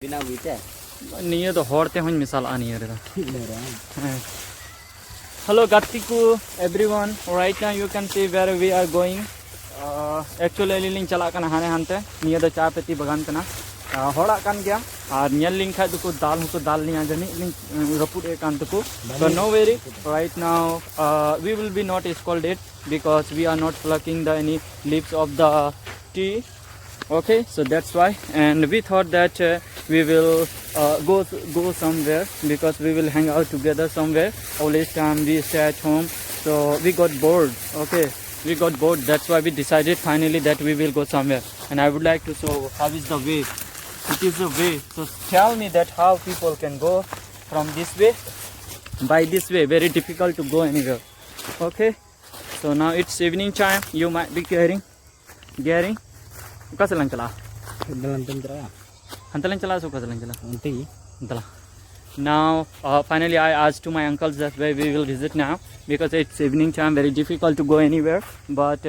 niya do horte hon misal ani re. Hello Gatiku everyone. Right now you can see where we are going. Actually liling chala kana hane hante niya do cha peti bagan kana. Hoda kan gya ar nyalling kha duko dal niya jani ling raput e kan duko. So no worry. Right now we will be not scolded because we are not plucking the any leaves of the tea. Okay, so that's why, and we thought that we will go somewhere because we will hang out together somewhere. Always time we stay at home, so we got bored. Okay, we got bored. That's why we decided finally that we will go somewhere. And I would like to show how is the way. It is a way. So tell me that how people can go from this way. By this way, very difficult to go anywhere. Okay, so now it's evening time. You might be Gary. Kasalan chala. Hantalan chala so kasalan chala. Hantala. Now finally I asked to my uncles that where we will visit now because it's evening time, very difficult to go anywhere. But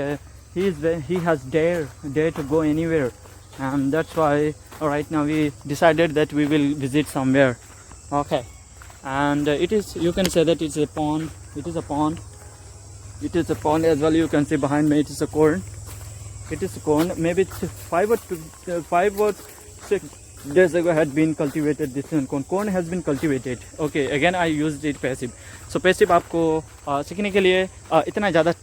he has dare to go anywhere, and that's why right now we decided that we will visit somewhere. Okay, and it is, you can say that it's a pond. It is a pond. It is a pond as well. You can see behind me it is a corn. It is corn. Maybe it's 5 or 6 days ago had been cultivated. This corn. Corn has been cultivated. Okay. Again, I used it passive. So passive आपको सीखने के लिए इतना ज़्यादा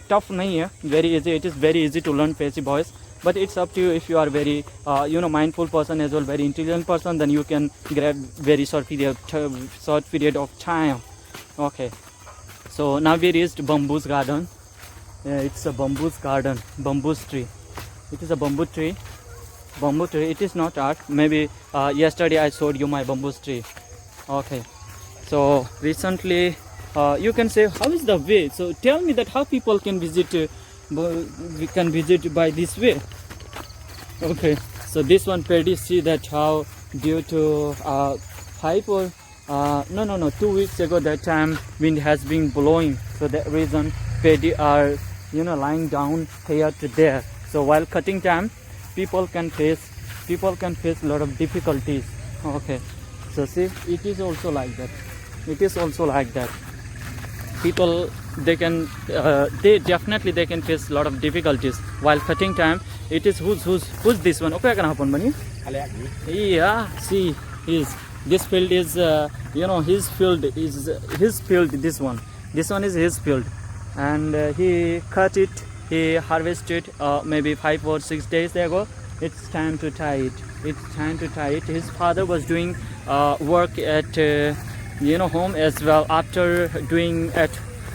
tough नहीं है. Very easy. It is very easy to learn passive voice. But it's up to you. If you are very mindful person as well, very intelligent person, then you can grab very short period of time. Okay. So now we reached Bamboo's garden. It's a bamboo's garden, bamboo's tree. It is a bamboo tree. Bamboo tree. It is not art. Maybe yesterday I showed you my bamboo tree. Okay. So recently, you can say how is the way. So tell me that how people can visit. We can visit by this way. Okay. So this one Paddy, see that how due to 5 or 2 weeks ago that time wind has been blowing. So that reason Paddy are lying down here to there. So while cutting time, people can face a lot of difficulties. Okay, so see, it is also like that. It is also like that. People they definitely they can face a lot of difficulties while cutting time. It is who's this one? Okay, can happen, bunny? Yeah, see, this field is his field is his field. This one is his field. And he cut it, he harvested maybe 5 or 6 days ago. It's time to tie it. His father was doing work at home as well. After doing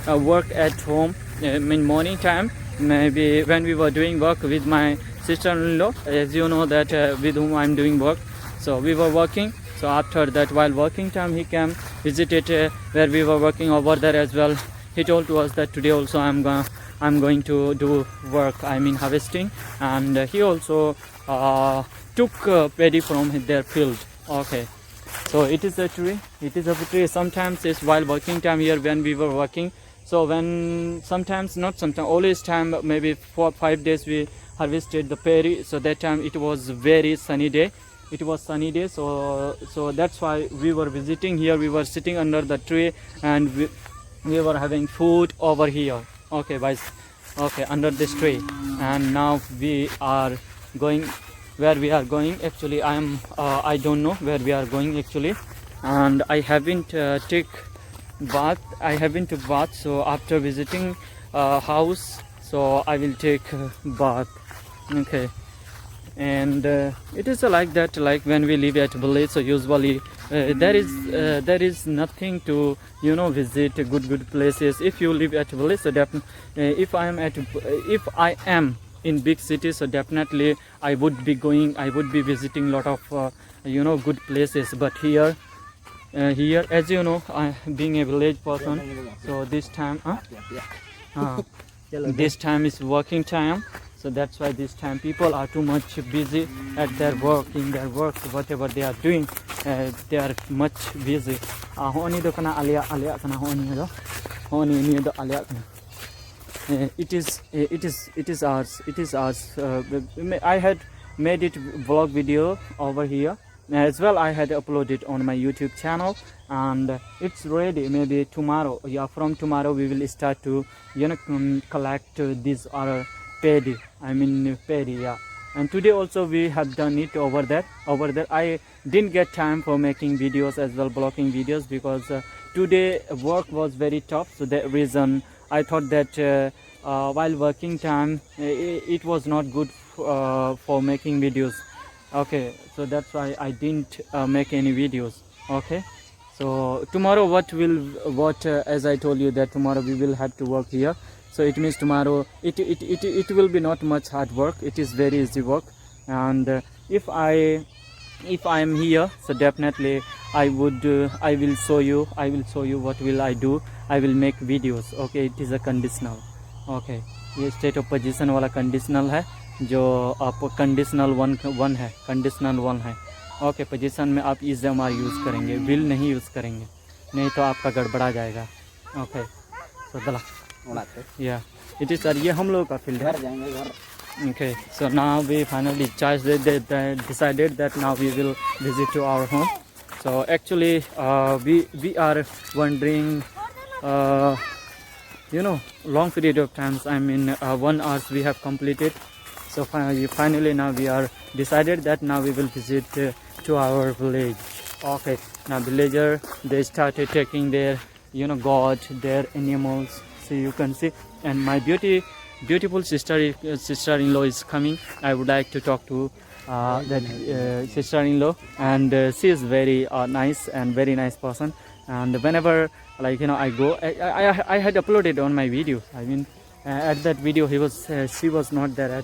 work at home in morning time, maybe when we were doing work with my sister-in-law, as you know that with whom I'm doing work, so we were working. So after that, while working time, he came visited where we were working over there as well. He told to us that today also I'm going to do work, I mean harvesting, and he also took paddy from their field. Okay, so it is a tree. Sometimes it's while working time here when we were working. So always time, maybe 4 or 5 days we harvested the paddy. So that time it was very sunny day. So that's why we were visiting here. We were sitting under the tree and we were having food over here. Okay, guys. Okay, under this tree. And now we are going where we are going. Actually, I don't know where we are going actually. And I haven't took bath. So after visiting house, so I will take bath. Okay. And it is like that, like when we live at village. So usually there is nothing to visit good places. If you live at village, so if I am in big cities, so definitely I would be visiting lot of good places. But here as you know, being a village person, so this time this time is working time. So that's why this time people are too much busy at their work, in their work, whatever they are doing, they are much busy. It is ours. I had made it vlog video over here. as well. I had uploaded on my YouTube channel, and it's ready. Maybe tomorrow, yeah, from tomorrow we will start to collect these are paddy. I mean paddy, yeah. And today also we have done it over there. I didn't get time for making videos as well, blocking videos, because today work was very tough. So that reason I thought that while working time it was not good for making videos. Okay, so that's why I didn't make any videos. Okay, so tomorrow as I told you that tomorrow we will have to work here. So it means tomorrow it will be not much hard work. It is very easy work. And if I am here, so definitely I will show you what will I do. I will make videos. Okay, it is a conditional. Okay, ये state of position वाला conditional है, जो आप conditional one है. Okay, position में आप is M R use करेंगे, will नहीं यूज़ करेंगे, नहीं तो आपका गड़बड़ा जाएगा. ओके, सो दला या इट इज सर, ये हम लोगों का फील्ड है. Okay, so now we finally decided that now we will visit to our home. So actually we are wondering long period of times. I mean 1 hour we have completed. So finally now we are decided that now we will visit to our village. Okay, now villager, they started taking their god, their animals. So you can see, and my beautiful sister-in-law is coming. I would like to talk to that sister-in-law, and she is very nice and very nice person. And whenever I go, I had uploaded on my video. I mean at that video she was not there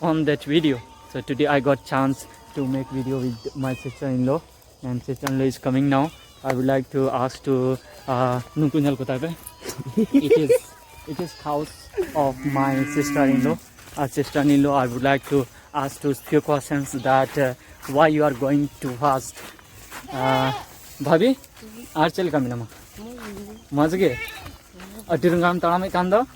on that video. So today I got chance to make video with my sister-in-law, and sister-in-law is coming now. I would like to ask to Nungkunyal Kotabe. It is house of my sister-in-law. Sister-in-law, I would like to ask to few questions that why you are going too fast. Bhabi, archel kaminama. Mazge. Adirungam talame kando.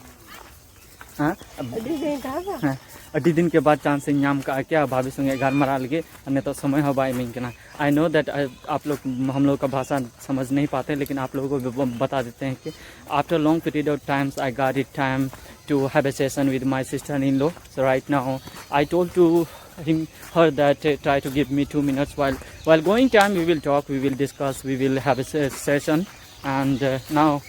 अड्डी दिन के बाद chance नाम का क्या भाभी संगे घर मरा लगे अन्य तो समय हो बाई मिन के. आई नो दैट आप लोग हम लोग का भाषा समझ नहीं पाते, लेकिन आप लोगों को बता देते हैं कि after long period of times I got it time to have a session with my sister in law. So right now I told to her that try to give me 2 minutes while going time. We will talk, we will discuss, we will have a session. And now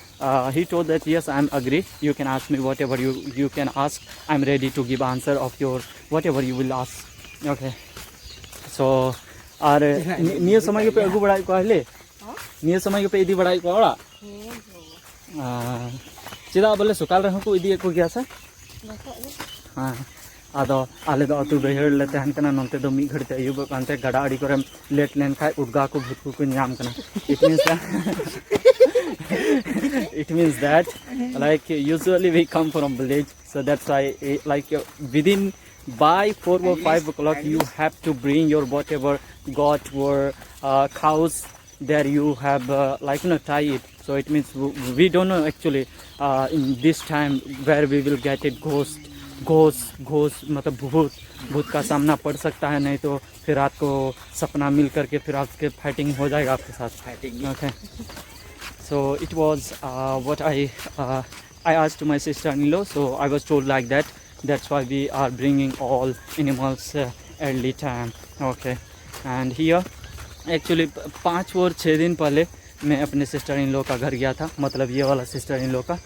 he told that yes, I am agree, you can ask me whatever you can ask. I am ready to give answer of your whatever you will ask. Okay, so और निये समय पे अगु बड़ाई को हले निये समय पे इदी बड़ाई को ओड़ा चिदा बोले सुकाल रहो को इदी को गया सा. हाँ, आदो आले दो अतु बहेर ले तहन कना नंते दो मी घड़ते अयुब कांते गड़ा अड़ी करे लेट लेन खाय उडगा को भूत को नाम कना. It means that like usually we come from village, so that's why within by 4 or 5 o'clock you have to bring your whatever got or cows there. You have tie it. So it means we don't know actually in this time where we will get it. Ghosh मतलब भूत का सामना पड़ सकता है, नहीं तो फिर रात को सपना मिल करके फिर आपके फाइटिंग हो जाएगा आपके साथ. Okay. So it was what I asked to my sister-in-law. So I was told like that. That's why we are bringing all animals early time. Okay. And here actually 5 और 6 दिन पहले मैं अपने सिस्टर-इन-लॉ का घर गया था, मतलब ये वाला सिस्टर-इन-लॉ का.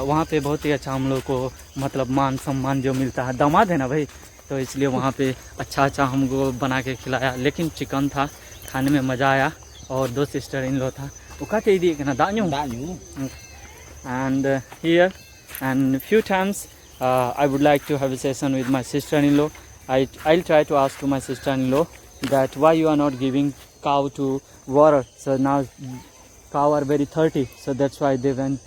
वहाँ पे बहुत ही अच्छा हम लोग को मतलब मान सम्मान जो मिलता है. दामाद है ना भाई, तो इसलिए वहाँ पे अच्छा हमको बना के खिलाया. लेकिन चिकन था, खाने में मज़ा आया. और 2 सिस्टर-इन-लॉ था. And here and few times I would like to have a session with my sister-in-law. I'll try to ask to my sister-in-law that why you are not giving cow to water. So now cow are very thirsty, so that's why they went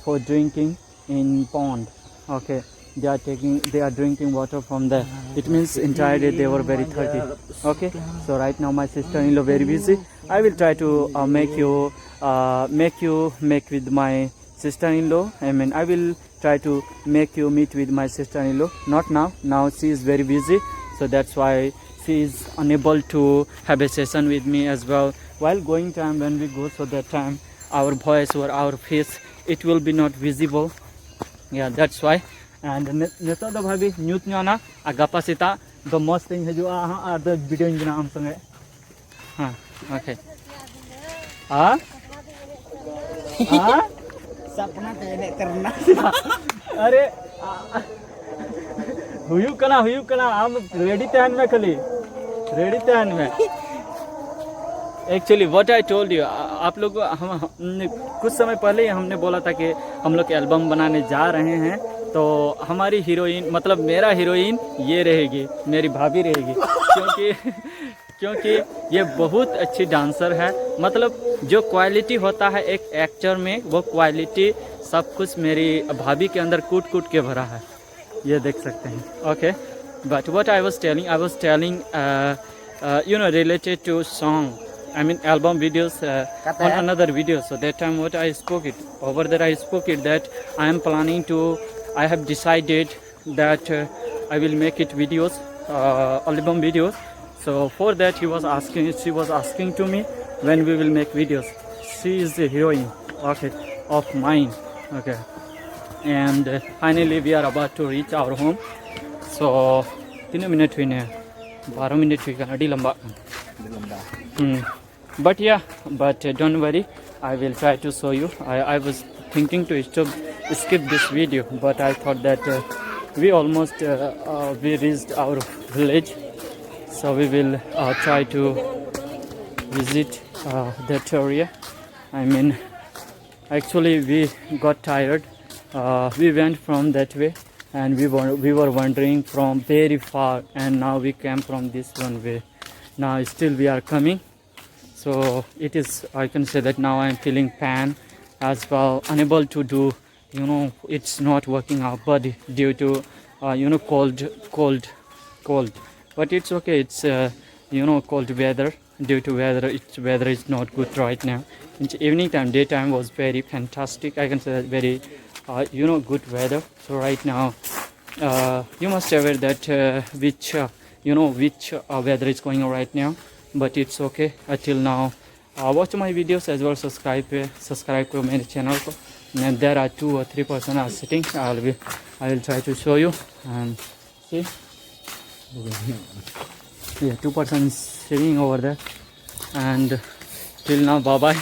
for drinking in pond. Okay, they are drinking water from there. It means entire day they were very thirsty. Okay, so right now my sister-in-law very busy. I will try to make with my sister-in-law. I mean I will try to make you meet with my sister-in-law. Not now she is very busy, so that's why she is unable to have a session with me as well. While going time when we go, so that time our voice or our face it will be not visible. Yeah, that's why. And neto do bhabi mute nyo na agapa sita the most thing haju a the video in am sange. Ha, okay. Sapna tene terna. अरे हुयू कना हम ready tan में खली ready tan में actually what I told you आप लोग हम कुछ समय पहले ही हमने बोला था कि हम लोग एल्बम बनाने जा रहे हैं, तो हमारी हीरोइन मतलब मेरा हीरोइन ये रहेगी, मेरी भाभी रहेगी, क्योंकि ये बहुत अच्छी डांसर है। मतलब जो क्वालिटी होता है एक एक्टर में, वो क्वालिटी सब कुछ मेरी भाभी के अंदर कूट कूट के भरा है, ये देख सकते हैं। Okay, but what I was telling you know, related to song, I mean album videos on another video. So that time what I spoke it over there, I spoke it that I am planning to, I have decided that I will make it videos, album videos. So for that she was asking to me when we will make videos. She is the heroine, okay, of mine. Okay, and finally we are about to reach our home. So 3 minutes हुई ने 12 minutes हुई गाड़ी लंबा। But yeah, but don't worry, I will try to show you. I was thinking to skip this video, but I thought that we almost we reached our village, so we will try to visit that area. I mean, actually we got tired. We went from that way and we were wandering from very far, and now we came from this one way. Now still we are coming. So it is, I can say that now I am feeling pain as well, unable to do, you know, it's not working out, but due to you know, cold, but it's okay. It's you know, cold weather. Due to weather is not good right now. In evening time, daytime was very fantastic, I can say that, very you know, good weather. So right now you must be aware that which you know, which weather is going on right now, but it's okay. Until now watch my videos as well, subscribe to my channel, and there are 2 or 3 person are sitting. I will try to show you and see. Yeah, 2 persons sitting over there. And till now, bye bye.